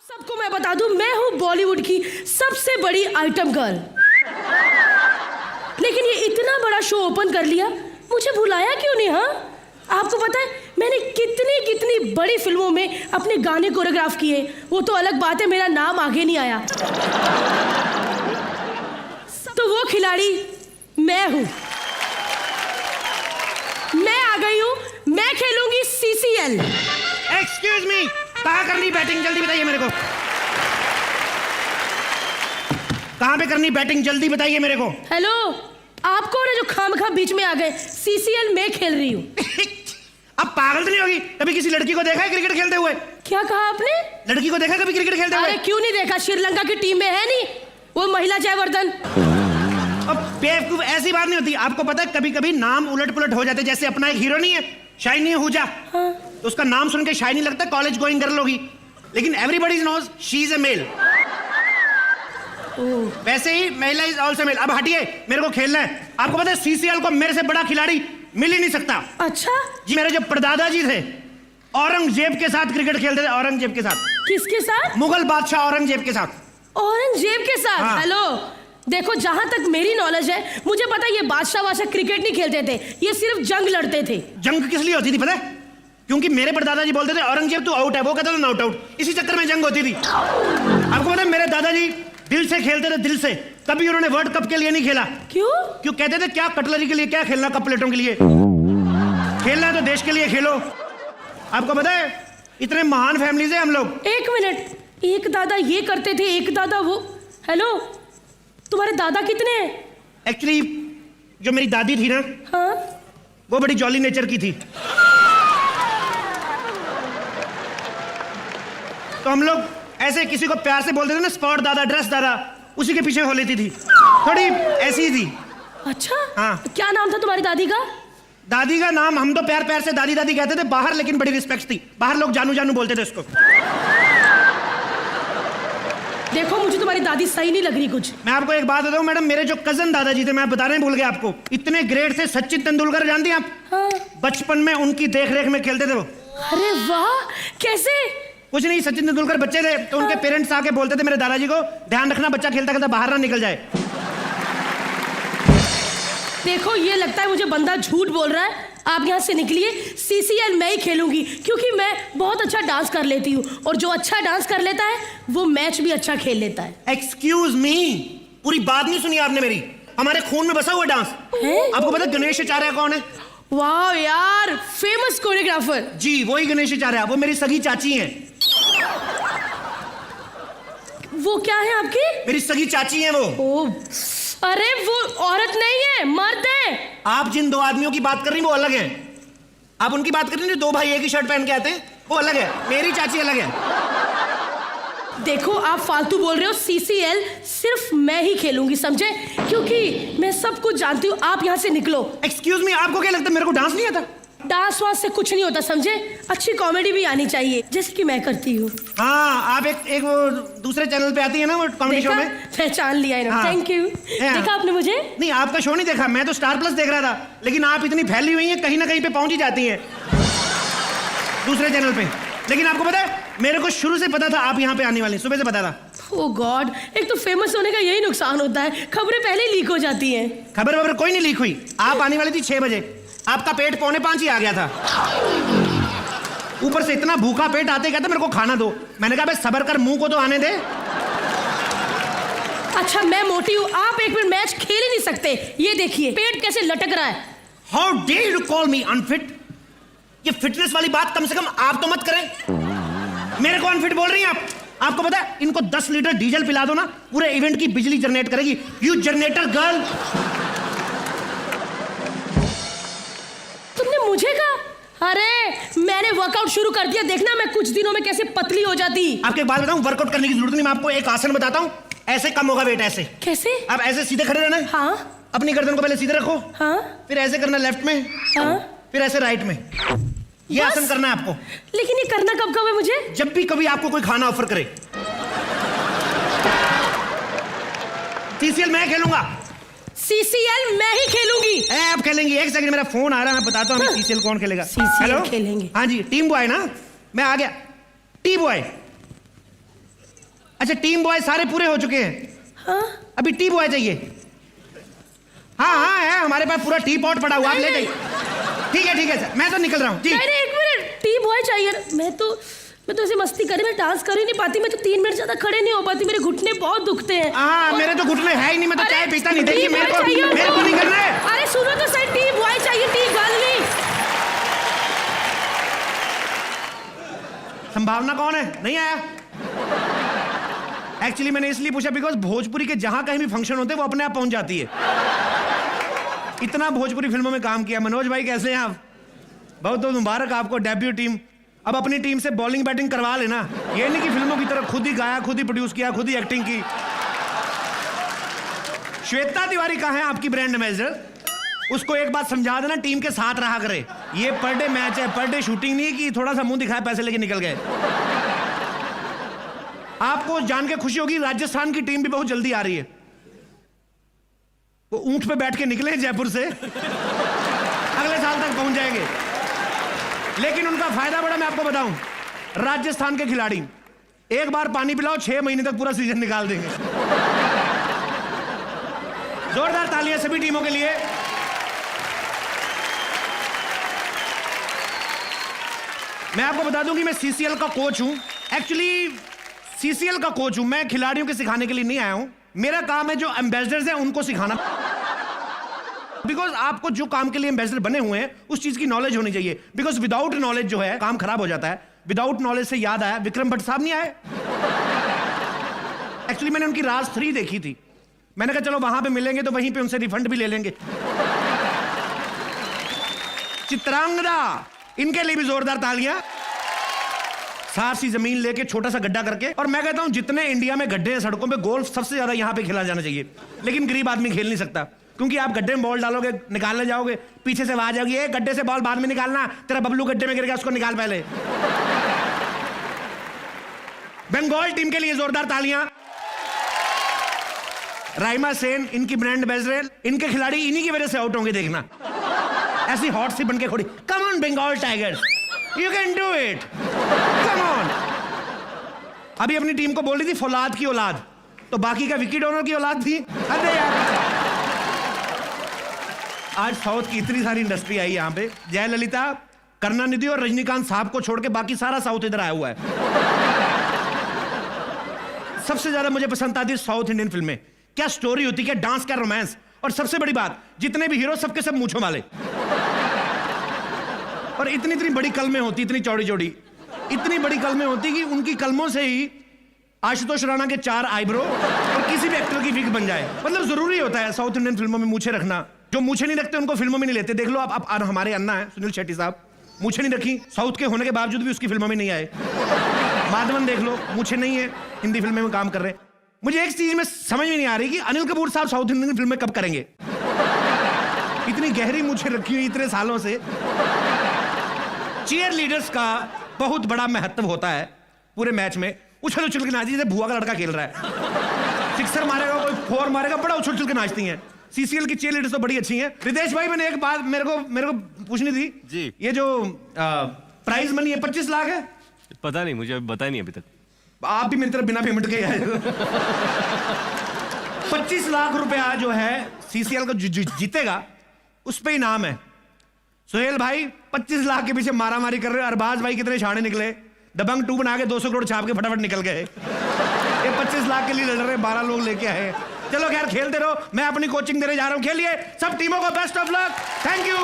सबको मैं बता दूं, मैं हूं बॉलीवुड की सबसे बड़ी आइटम गर्ल। लेकिन ये इतना बड़ा शो ओपन कर लिया, मुझे बुलाया क्यों नहीं? हाँ, आपको पता है मैंने कितनी कितनी बड़ी फिल्मों में अपने गाने कोरियोग्राफ किए। वो तो अलग बात है, मेरा नाम आगे नहीं आया। तो वो खिलाड़ी मैं हूं। मैं आ गई हूं, मैं खेलूंगी CCL। एक्सक्यूज मी, कहाँ करनी बैटिंग, जल्दी बताइए मेरे को। कहाँ पे करनी बैटिंग, जल्दी बताइए मेरे को। हेलो, आप कौन है जो खामखा बीच में आ गए? CCL मैं खेल रही हूँ। अब पागल तो नहीं होगी? कभी किसी लड़की को देखा है क्रिकेट खेलते हुए? क्या कहा आपने? लड़की को देखा कभी क्रिकेट खेलते हुए? अरे क्यों नहीं देखा, श्रीलंका की टीम में है नहीं वो महिला जयवर्धन। अब बेवकूफ, ऐसी बात नहीं होती। आपको पता है कभी कभी नाम उलट पुलट हो जाते। जैसे अपना एक हीरो नहीं है, शाइनी आहूजा। हाँ। तो उसका नाम सुन के शाइनी लगता है कॉलेज गोइंग गर्ल होगी, लेकिन everybody knows she is a male. वैसे ही महिला इज ऑल्सो मेल। अब हटिए, मेरे को खेलना है। आपको पता है CCL को मेरे से बड़ा खिलाड़ी मिल ही नहीं सकता। अच्छा जी, मेरे जो परदादा जी थे औरंगजेब के साथ क्रिकेट खेलते थे। औरंगजेब के साथ? किसके साथ? मुगल बादशाह औरंगजेब के साथ। औरंगजेब के साथ? हाँ। हेलो देखो, जहां तक मेरी नॉलेज है, मुझे पता है ये बादशाह क्रिकेट नहीं खेलते थे, ये सिर्फ जंग लड़ते थे। जंग किस लिए होती थी पता है? क्योंकि मेरे परदादा जी बोलते थे औरंगजेब तू आउट है, वो कहता था नॉट आउट। इसी चक्कर में जंग होती थी। आपको पता है मेरे दादाजी दिल से खेलते थे, दिल से। कभी उन्होंने वर्ल्ड कप के लिए नहीं खेला। क्यों? क्यों? कहते थे क्या कटलरी के लिए, क्या खेलना कप प्लेटों के लिए, खेलना है तो देश के लिए खेलो। आपको पता है इतने महान फैमिली से हम लोग। एक मिनट, एक दादा ये करते थे, एक दादा वो। हेलो, तुम्हारे दादा कितने हैं? एक्चुअली जो मेरी दादी थी ना, हाँ, वो बड़ी जॉली नेचर की थी। तो हम लोग ऐसे किसी को प्यार से बोलते थे ना, स्पॉट दादा, ड्रेस दादा, उसी के पीछे हो लेती थी। थोड़ी ऐसी ही थी। अच्छा। हाँ। क्या नाम था तुम्हारी दादी का? दादी का नाम हम तो प्यार प्यार से दादी दादी कहते थे बाहर, लेकिन बड़ी रिस्पेक्ट थी। बाहर लोग जानू जानू बोलते थे उसको। देखो, मुझे तुम्हारी दादी सही नहीं लग रही कुछ। मैं आपको एक बात बताऊं मैडम, मेरे जो कजन दादाजी थे, मैं बताने भूल गया आपको, इतने ग्रेट थे। सचिन तेंदुलकर जानती हैं आप? हाँ। बचपन में उनकी देख रेख में खेलते थे वो। अरे वाह, कैसे? कुछ नहीं, सचिन तेंदुलकर बच्चे थे तो उनके पेरेंट्स आके बोलते थे मेरे दादाजी को, ध्यान रखना बच्चा खेलता खेलता बाहर ना निकल जाए। देखो, ये लगता है मुझे बंदा झूठ बोल रहा है। आप यहाँ से निकलिए, CCL मैं ही खेलूंगी, क्योंकि मैं बहुत अच्छा डांस कर लेती हूँ, और जो अच्छा डांस कर लेता है वो मैच भी अच्छा खेल लेता है। एक्सक्यूज मी, पूरी बात नहीं सुनी आपने मेरी। हमारे खून में बसा हुआ डांस है? आपको पता गणेश आचार्य कौन है? वाह यार, फेमस कोरियोग्राफर। जी, वही गणेश आचार्य। वो मेरी सगी चाची हैं। वो क्या है आपकी? मेरी सगी चाची हैं वो। ओ, अरे वो औरत नहीं है, मर्द है। आप जिन दो आदमियों की बात कर रही हैं वो अलग हैं। आप उनकी बात कर रही हैं जो दो भाई एक ही शर्ट पहन के आते हैं, वो अलग है। मेरी चाची अलग है। देखो, आप फालतू बोल रहे हो। CCL सिर्फ मैं ही खेलूंगी, समझे? क्योंकि मैं सब कुछ जानती हूँ। आप यहाँ से निकलो। एक्सक्यूज मी, आपको क्या लगता है मेरे को डांस नहीं आता? डांस वांस से कुछ नहीं होता, समझे? अच्छी कॉमेडी भी आनी चाहिए, जैसे कि मैं करती हूँ। हाँ, आप एक वो दूसरे चैनल पे आती है ना, वो कॉमेडी शो में। पहचान लिया है ना? हाँ। Thank you. देखा आपने मुझे? नहीं, आपका शो नहीं देखा, मैं तो स्टार प्लस देख रहा था। लेकिन आप इतनी फैली हुई हैं, कहीं ना कहीं पे पहुंच ही जाती हैं दूसरे चैनल पे। लेकिन आपको पता है मेरे को शुरू से पता था आप यहाँ पे आने वाले, सुबह से पता था। ओह गॉड, एक तो फेमस होने का यही नुकसान होता है, खबरें पहले लीक हो जाती हैं। खबर वबर कोई नहीं लीक हुई। आप आने वाली थी 6 बजे, आपका पेट 4:45 ही आ गया था। ऊपर से इतना भूखा पेट आते कहते मेरे को खाना दो। मैंने कहा भाई सबर कर, मुंह को तो आने दे। अच्छा, मैं मोटी हूँ, आप एक मिनट मैच खेल ही नहीं सकते। ये देखिए पेट कैसे लटक रहा है। How dare you call me unfit? ये फिटनेस वाली बात कम से कम आप तो मत करें। मेरे को अनफिट बोल रही हैं आप? आपको पता है इनको 10 लीटर डीजल पिला दो ना, पूरे इवेंट की बिजली जनरेट करेगी। You generator girl. तुमने मुझे कहा? अरे मैंने वर्कआउट शुरू कर दिया, देखना मैं कुछ दिनों में कैसे पतली हो जाती। आपके एक बात बताऊं, वर्कआउट करने की जरूरत नहीं। मैं आपको एक आसन बताता हूं, ऐसे कम होगा वेट। ऐसे कैसे? आप ऐसे सीधे खड़े रहना। हाँ। अपनी गर्दन को पहले सीधे रखो। हाँ। फिर ऐसे करना लेफ्ट में। हाँ। फिर ऐसे राइट में। ये आसन करना है आपको। लेकिन ये करना कब कब है मुझे? जब भी कभी आपको कोई खाना ऑफर करे। CCL मैं खेलूंगा। CCL मैं ही खेलूंगी। आप खेलेंगी? एक सेकंड, मेरा फोन आ रहा है, मैं बताता हूँ CCL कौन खेलेगा। CCL खेलेंगे। हाँ जी, टीम बॉय ना, मैं आ गया। टी बॉय, अच्छा, टीम बॉय सारे पूरे हो चुके हैं? हाँ अभी टी बॉय चाहिए? हाँ हाँ है हमारे पास पूरा टी पॉट पड़ा हुआ, आप ले जाइए। ठीक है सर, मैं तो निकल रहा हूँ। नहीं नहीं, एक मिनट, टी बॉय चाहिए। मैं तो ऐसे मस्ती करी, मैं डांस कर ही नहीं पाती। मैं तो 3 मिनट ज्यादा खड़े नहीं हो पाती, मेरे घुटने बहुत दुखते हैं। हाँ मेरे तो घुटने है ही नहीं, मैं तो चाय पीता नहीं। देखिए मेरे को नहीं करना है। अरे सुनो तो सर, टी बॉय चाहिए, टी गर्ल नहीं। संभावना कौन है? नहीं आया। एक्चुअली मैंने इसलिए पूछा बिकॉज भोजपुरी के जहां कहीं भी फंक्शन होते हैं वो अपने आप पहुंच जाती है। इतना भोजपुरी फिल्मों में काम किया। मनोज भाई कैसे हैं आप? बहुत बहुत मुबारक आपको, डेब्यू टीम। अब अपनी टीम से बॉलिंग बैटिंग करवा लेना। ये नहीं कि फिल्मों की तरह खुद ही गाया, खुद ही प्रोड्यूस किया, खुद ही एक्टिंग की। श्वेता तिवारी कहाँ है आपकी ब्रांड एम्बेसडर? उसको एक बात समझा देना, टीम के साथ रहा करे। ये पर डे मैच है, पर डे शूटिंग नहीं है कि थोड़ा सा मुंह दिखाए पैसे लेके निकल गए। आपको जान के खुशी होगी, राजस्थान की टीम भी बहुत जल्दी आ रही है। वो ऊंट पे बैठ के निकले जयपुर से, अगले साल तक पहुंच जाएंगे। लेकिन उनका फायदा बड़ा, मैं आपको बताऊं, राजस्थान के खिलाड़ी एक बार पानी पिलाओ 6 महीने तक पूरा सीजन निकाल देंगे। जोरदार तालियां सभी टीमों के लिए। मैं आपको बता दूं कि मैं सीसीएल का कोच हूं। एक्चुअली सीसीएल का कोच हूं मैं, खिलाड़ियों के सिखाने के लिए नहीं आया हूं। मेरा काम है जो एम्बेसडर्स हैं उनको सिखाना। बिकॉज आपको जो काम के लिए एम्बेसडर बने हुए हैं उस चीज की नॉलेज होनी चाहिए। बिकॉज विदाउट नॉलेज जो है काम खराब हो जाता है। विदाउट नॉलेज से याद आया, विक्रम भट्ट साहब नहीं आए? एक्चुअली मैंने उनकी राज 3 देखी थी। मैंने कहा चलो वहां पे मिलेंगे तो वहीं पे उनसे रिफंड भी ले लेंगे। चित्रांगदा, इनके लिए भी जोरदार तालियां। साफ सी जमीन लेके छोटा सा गड्ढा करके, और मैं कहता हूं जितने इंडिया में गड्ढे हैं सड़कों पे, गोल्फ सबसे ज्यादा यहां पे खेला जाना चाहिए। लेकिन गरीब आदमी खेल नहीं सकता, क्योंकि आप गड्ढे में बॉल डालोगे, निकालने जाओगे, पीछे से आवाज आएगी, ए गड्ढे से बॉल बाद में निकालना, तेरा बबलू गड्ढे में गिर गया, उसको निकाल पहले। बंगाल टीम के लिए जोरदार तालियां। राइमा सेन इनकी ब्रांड एम्बेसडर, इनके खिलाड़ी इन्हीं की वजह से आउट होंगे, देखना। ऐसी हॉट सी बन के खड़ी, come on Bengal tigers, you can do it, come on. अभी अपनी टीम को बोल रही थी फौलाद की औलाद, तो बाकी का विकेट ओनर की औलाद थी। अरे यार, आज साउथ की इतनी सारी इंडस्ट्री आई यहां पे, जयललिता, करुणानिधि और रजनीकांत साहब को छोड़ के बाकी सारा साउथ इधर आया हुआ है। सबसे ज्यादा मुझे पसंद आती है साउथ इंडियन फिल्में। क्या स्टोरी होती, क्या डांस, क्या रोमांस, और सबसे बड़ी बात, जितने भी हीरो सबके सब मूंछों वाले, और इतनी इतनी बड़ी कलमें होती, इतनी चौड़ी चौड़ी, इतनी बड़ी कलमें होती कि उनकी कलमों से ही आशुतोष राणा के 4 आईब्रो और किसी भी एक्टर की विग बन जाए। मतलब जरूरी होता है साउथ इंडियन फिल्मों में मूछें रखना। जो मूछें नहीं रखते उनको फिल्मों में नहीं लेते। देख लो आप हमारे अन्ना है सुनील शेट्टी साहब, मूछें नहीं रखी, साउथ के होने के बावजूद भी उसकी फिल्मों में नहीं आए। माधवन देख लो, मूछें नहीं है, हिंदी फिल्में में काम कर रहे हैं। मुझे एक चीज में समझ में नहीं आ रही कि अनिल कपूर साहब साउथ इंडियन फिल्म में कब करेंगे। इतनी गहरी मूछें रखी हुई इतने सालों से। चीयर लीडर्स का बहुत बड़ा महत्व होता है पूरे मैच में। उछल उछल के नाचती, जैसे भुआ का लड़का खेल रहा है, सिक्सर मारेगा, कोई 4 मारेगा, बड़ा उछल उछल के नाचती हैं। सीसीएल की चीयर लीडर्स तो बड़ी अच्छी हैं। रितेश भाई, मैंने एक बात मेरे को पूछनी थी जी। ये जो प्राइज मनी है 25 लाख है? पता नहीं, मुझे बताया नहीं अभी तक। आप भी मेरी तरफ बिना पेमेंट के आए। 25 लाख रुपया जो है सीसीएल का जीतेगा, उस पे इनाम है। सुहेल भाई 25 लाख के पीछे मारामारी कर रहे हो। अरबाज भाई कितने छाने निकले, दबंग 2 बना के 200 करोड़ छाप के फटाफट निकल गए। ये 25 लाख के लिए लड़ रहे, 12 लोग लेके आए। चलो खैर, खेलते रहो, मैं अपनी कोचिंग देने जा रहा हूं। खेलिए सब टीमों को best of luck. Thank you.